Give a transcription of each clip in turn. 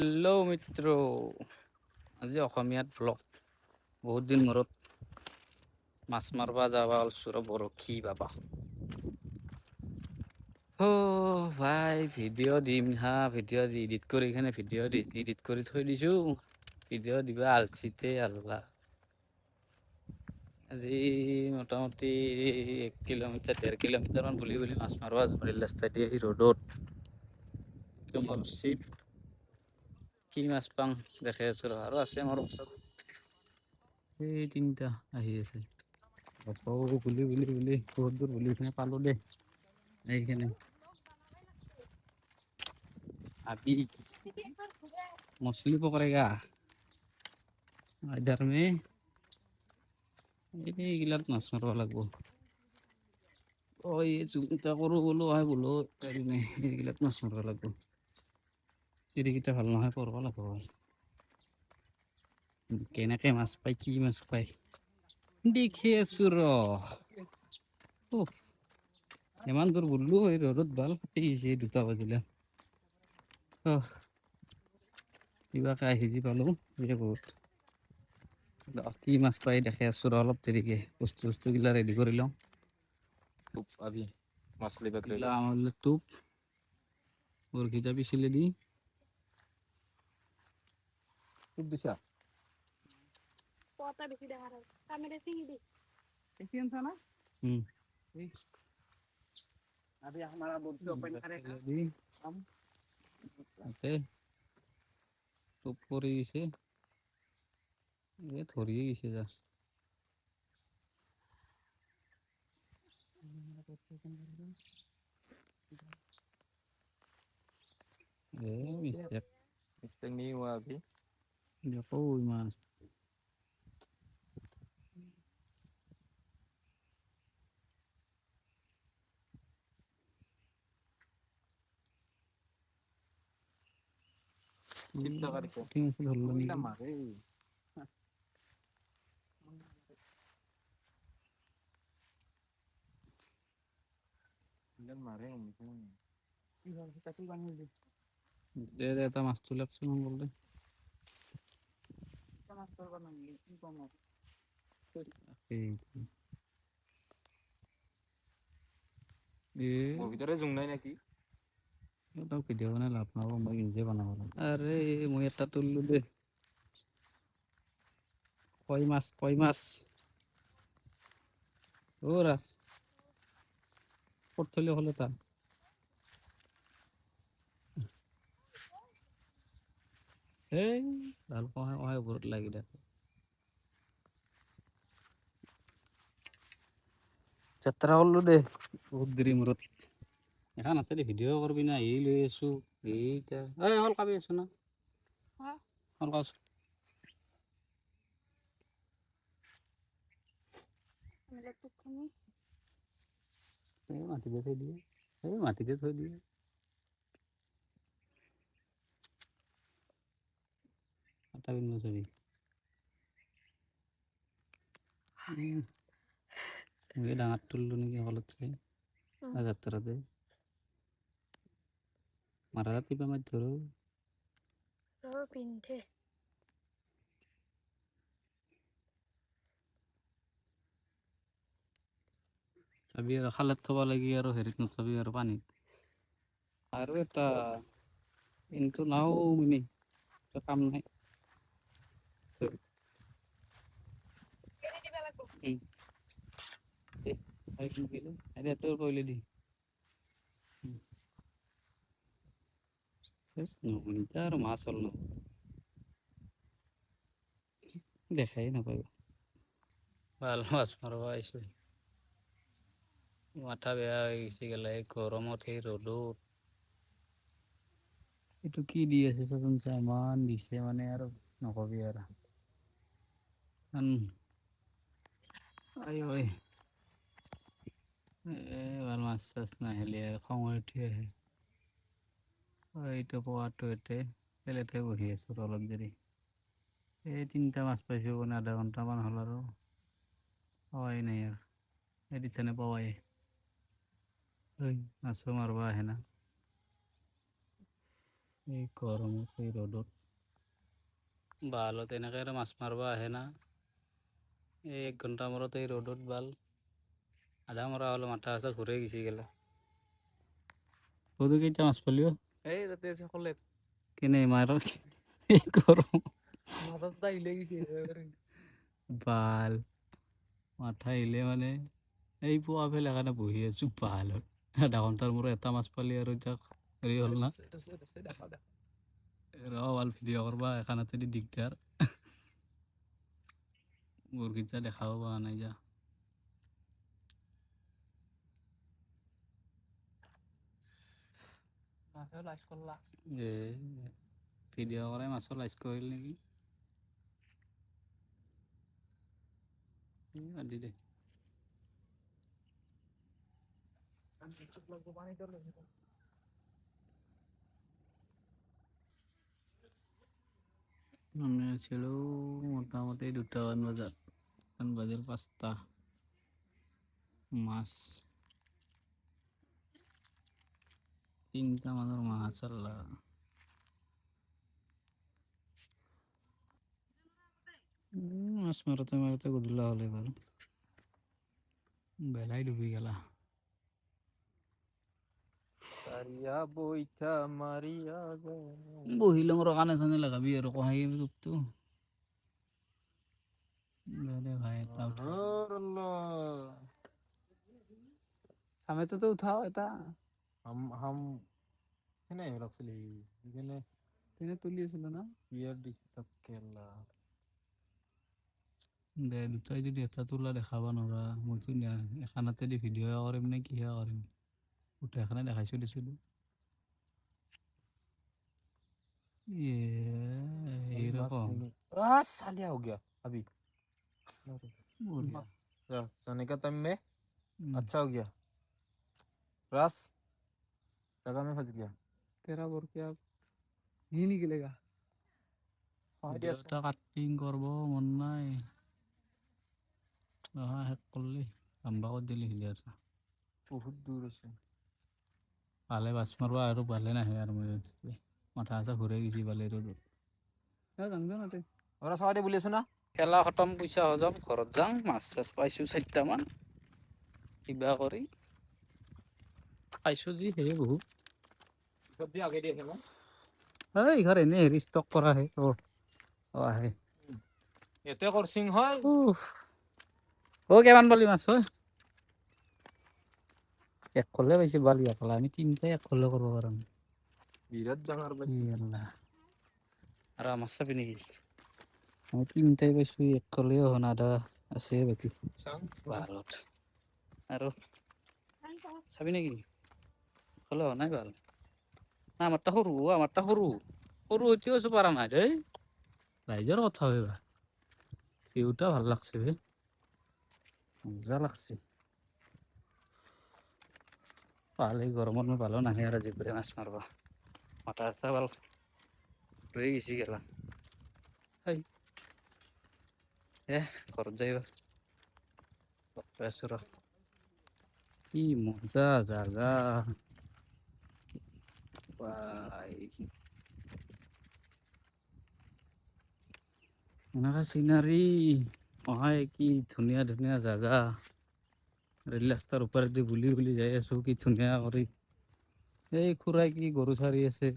Hello' মিত্ৰ, আজি অসমীয়াত vlog. বহুত দিন মূৰত মাছ মাৰিব যাবা ওলছো ৰ বৰশী বাবা। ভাই ভিডিঅ' দিম হা, ভিডিঅ' এডিট কৰি কিনে এডিট কৰি থৈ দিছোঁ। ভিডিঅ' দিবা আলচিতে আল্লাহ। আজি মোটামুটি 1 কিলোমিটাৰ 1.5 কিলোমিটাৰ মান বুলি মাছ মাৰিব যাব ৰাস্তাই দি আহি ৰ'দত। কি মাছ পাম দেখাই আছো ৰ, আৰু আছে আমাৰ ওচৰত। এই তিনিটা আহি আছে। বুলি বহুত দূৰ বুলি কিনে পালো দেই এইখিনি। আবি মছলি পকৰেগা ইধৰ মে এইগিলাত মাছ মাৰিব লাগিব। এই কৰো বোলো বোলো এইগিলাত মাছ মাৰিব লাগিব। চিৰিকেইটা ভাল নহয়, পৰব লাগিব। কেনেকে মাছ পায়, কি মাছ পায় দেখি আছো ৰ। ইমান দূৰ বললো এই ৰ'দত ভাল ফাটি গৈছে 2টা বাজিলে। কিবাকে সিজি পালো বহুত। কি মাছ পাই দেখে আছো ৰ, অলপ দেৰিকে বস্তু গিলা ৰেডি কৰি লওঁ। अभी मछली पकड़े लो। টোপ বৰশীটা পিছলে দি खूब दिशा पता बेसी দেখা যায় কামেৰে চিঙি দি দেখি আনছা না। अभी हमारा बोट से ओपन करेगा हम টোপ পৰি গৈছে, ধৰিয়ে গৈছে যা। মিষ্টেক मिस्टेक नहीं हुआ अभी। দেখো মাছ। चिप्स करके পুঠি মাছ ধরলো ওইটা নাকি? মারে মারে এটা মাছ তুলে বললে ওর ভিতরে জুং নাই নাকি? ভিডিও বানাই লাভ নহব, মই নিজে বনাব লাগিব। আৰে মই এটা তুললো দে। কই মাছ ও ৰাস পড়তলে হলো তা। এই ভাল কহাই ওপৰত লাগি দেখে যাত্ৰা কৰলো দে বহুত দেৰি মূৰত। এখন হাতেদি ভিডিঅ' কৰবি না, এই লৈ আছো এইটা হল কাবি আছো না হল কাছো মাটিতে থৈ দিয়ে, মাটিতে থৈ দিয়ে। আটা বিন যাবি ডাঙৰ তুললো নেকি হলত চাই যাত্ৰাতে মাৰা ৰাতিপুৱা মাছ ধৰো। পিন্ধে চাবি আৰু খালত থব লাগি আৰু হেৰিত নথবি আৰু পানীত। আৰু এটা কিন্তু নাও মিনি কাম নাই। তোৰ কৰিলে দি আৰু মাছ হ'ল ন দেখাই নাপায়। ভাল মাছ মাৰিব আহিছো, মাথা বেয়া হৈ গৈছে গেলা এই গৰমত সেই ৰ'দত। এইটো কি দি আছে চাচোন চা, ইমান দিছে মানে আৰু নকবি আৰু। ভাল মাছ চাছ নাহিলে আৰু খং উঠি আহে। এইটো পোৱাটো পেলেতে বহি আছো অলপ দেৰি। এই 3টা মাছ পাইছো, মানে আধা ঘণ্টামান হ'ল আৰু পোৱাই নাই আৰু এদিছানে পোৱাই মাছো মাৰিব আহে না। এই গৰমত এই ৰ'দত বালত এনেকৈ আৰু মাছ মাৰিব আহে না এই 1 ঘণ্টা মূৰত এই ৰ'দত বাল আধা মৰা হ'লে মাথা চাথা ঘূৰাই গুচি গেলা সৰু কেইটা মাছ পালিও এই তাতে আছে কলে কেনে মাৰ এই গৰম মাথাটা হিলে গেছে বাল মাথা আহিলে মানে এই পুৱা ফেলে কাৰণে বহি আছো বালত আধা ঘণ্টাৰ মূৰত এটা মাছ পালি আৰু এতিয়া হেৰি হ'ল না দেখা দেখা ৰ ভাল ভিডিঅ' কৰবা এখানতে দিগদাৰ মুৰ্গীটা দেখাব পৰা নাই যা মাছেও লাজ কৰলা এ ভিডিঅ' কৰাই মাছৰ লাইচ কৰিল নেকি বাদ দি দে পানি তোর আমি আছিলো মোটামুটি 2টামান বজাত এখন বাজিল 5টা মাছ 3টা মানৰ মাছ আল্লাহ মাছ মাৰোঁতে মাৰোঁতে গধূলা হ'লে বাৰু বেলাই ডুবি গেলা সাৰিয়া বইটা মাৰিয়া বহি লওঁ ৰ কাণে চানে লগাবি আৰু কহাই টোপটো দে ভাই এটা উঠা समय तो उठाओ এটা हम है रखली এখানে তিনি তুলিয়েছিল না ইয়ার ডিস্টার্ব কেলা দে দুটাই যদি এটা তোলা দেখাব নোৱাৰা মইতো এখানতে দি ভিডিঅ' কৰিম নে কিহে কৰিম উঠাই এখানে দেখাইছোঁ দিছিলোঁ এইরকম सालिया हो गया अभी बढ़िया सोने का टाइम में अच्छा हो गया रस जगह में फंस गया तेरा बोर क्या ही निकलेगा ভিডিঅ'টা কাটিং কৰিব মন নাই শেষ কৰিলি লম্বা কৰি দিলি ভিডিঅ'টা बहुत दूर से পালে বাছ মাৰিব আৰু পালে নাহে আৰু মই মাথা চাথা ঘূৰাই গৈছে পালে ৰ'দত ওৰা সবাই বলেছ না খেলা খতম পইচা হজম ঘৰত যাওঁ মাছ চাছ পাইছোঁ 4টামান কিবা কৰি খাইছোঁ যি সেয়ে বহুত সবজি আগে দিয়েছে না এই ঘৰ এনেই হেৰি ষ্টক কৰা হে আহে এতে করছিং হয় কিমান পালি মাছ হয় এক কলে পাইছে বালি একলা আমি 3টাই এক কলে কৰিব পাৰোঁ বিৰাট ডাঙৰ বাড়ি আৰু মাছ চাবি নেকি আমি 3টাই পাইছোঁ এক কলেও হোৱা নাই আধা আছে বাকী বাৰত আৰু চাবি নেকি কলে হোৱা নাই ভাল না আমাৰটা সৰু সৰু হইতেও আছো পাৰা নাই দেই ৰাইজৰ কথা হইবা ভিউটা ভাল লাগছে বে মজা লাগছে পালে গৰমত মই ভালো নাহে আৰু জিবৰে মাছ মাৰবা মাথা চাথা ভাল ৰৈ গেছি গেলা ঘৰত যাইবা আছো ৰ কি মজা জাগা এনেকা চিনাৰী অহাই কি ধুনীয়া ধুনীয়া জাগা ৰেল ৰাস্তাৰ ওপৰেদি বুলি যাই আছো কি ধুনীয়া কৰি এই খুৰাই কি গৰু চাৰি আছে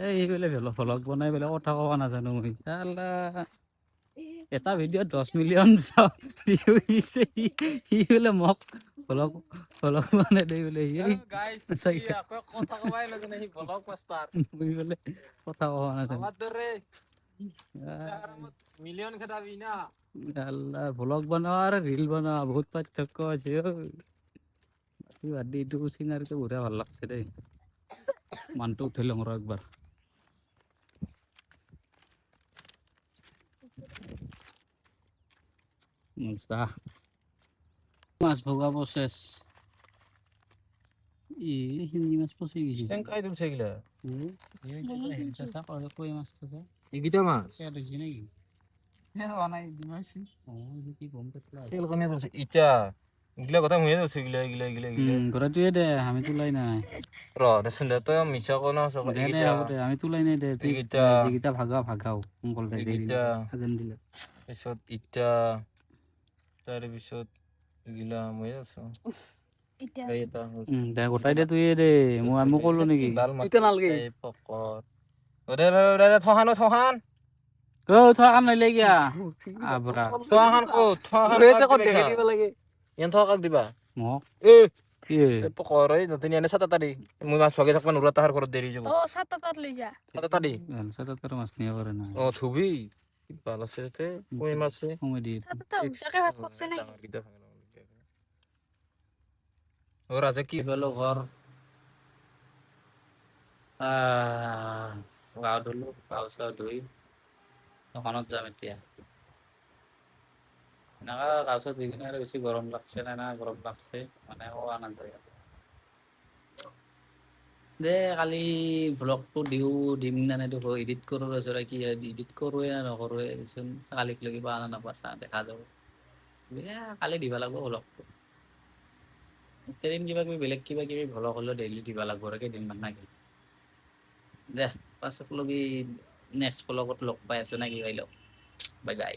এইফালে ভ্লগ বনাই পেলাই কথা ক'ব নাজানো মই এটা ভিডিঅ' 10 মিলিয়ন ভিউ দিছে সি বোলে মোক ভ্লগ বনাই দেই বোলে গাইস কথা কবাই লাগে না ব্লগ পোস্টার মই বোলে কথা ক'ব নাজানো আমার ধরে মিলিয়ন খেদাবি না আল্লাহ ভ্লগ বনোৱা আৰু ৰিল বনোৱা বহুত পাৰ্থক্য আছে বাদ দি এইটো চিনাৰীটো বঢ়িয়া ভাল লাগছে দেই মানটো উঠাই লওঁ ৰ একবাৰ মাছ ভগা প্ৰচেছ হিন্দী মাছ পচি গৈছে টেংকাই তুলছে গিলা কই মাছটো চা এগিটা মাছ পেট হৈছে নেকি হোৱা নাই দিমাইছি কি গম পাতলা তেল কোনে তুলছে ইটা গিলা কথা ময়ে ধরছি গিলা গিলা গিলা গিলা ঘরে তুই দে আমি তুলাই নাই দেচোন দে তই মিছা কোৱা না সব দে দে হ'ব দে আমি তুলাই নাই দে তুই এইকেইটা যিকেইটা ভাগাও সোনকালে দে দেৰি এইকেইটা সাজেন দিলে পিছত ইটা তাৰে পিছত গিলা ময়ে আছো এতিয়া এই এটা দে গোটাই দে তুই দে মই ক'লো নেকি ডাল মাছ এই পকত দে দে দে দে থহান থোৱা কাম নাইলে কিয়া আবৰা থহান ক'ত থহান ইয়ান থোৱা কাক দিবা মোক এ কি পকৰ এই নতুন এনে সাত তাৰি মই মাছ ভাগে থাকবা নোৰা তাহাৰ ঘৰত দেৰি যাব ও 7 তাত লৈ যা সাত তাৰি তাৰ মাছ নিয়ে পাৰে না থুবি ভাল আছে তে কই মাছে সময় দি 7 তাত উচাকে ভাজ করছে না ও রাজা কি পেলো ঘৰ গা ধুলো চা ধুই দোকানত যাম এতিয়া এনেকা গা চা ধুই কিনে আৰু বেছি গৰম লাগছে না গৰম লাগছে মানে কোৱা নাযায় দে কালি ভ্লগটো দিম না নেদিও এডিট কৰোঁ ৰচৰা কি এডিট কৰোঁৱে না নকৰোঁৱে দেচোন কালিক লগি পাওঁ না নাপাওঁ চা দেখা যাব কালি দিব লাগিব ভ্লগটো এদিন কিবা কিবি বেলেগ কিবা কিবি ভ্লগ হ'লেও ডেইলি দিব লাগিব আৰু কেইদিনমান নাকি দে পাছত লগি নেক্সট ভ্লগত লগ পাই আছো না কি পাই লওক বাই বাই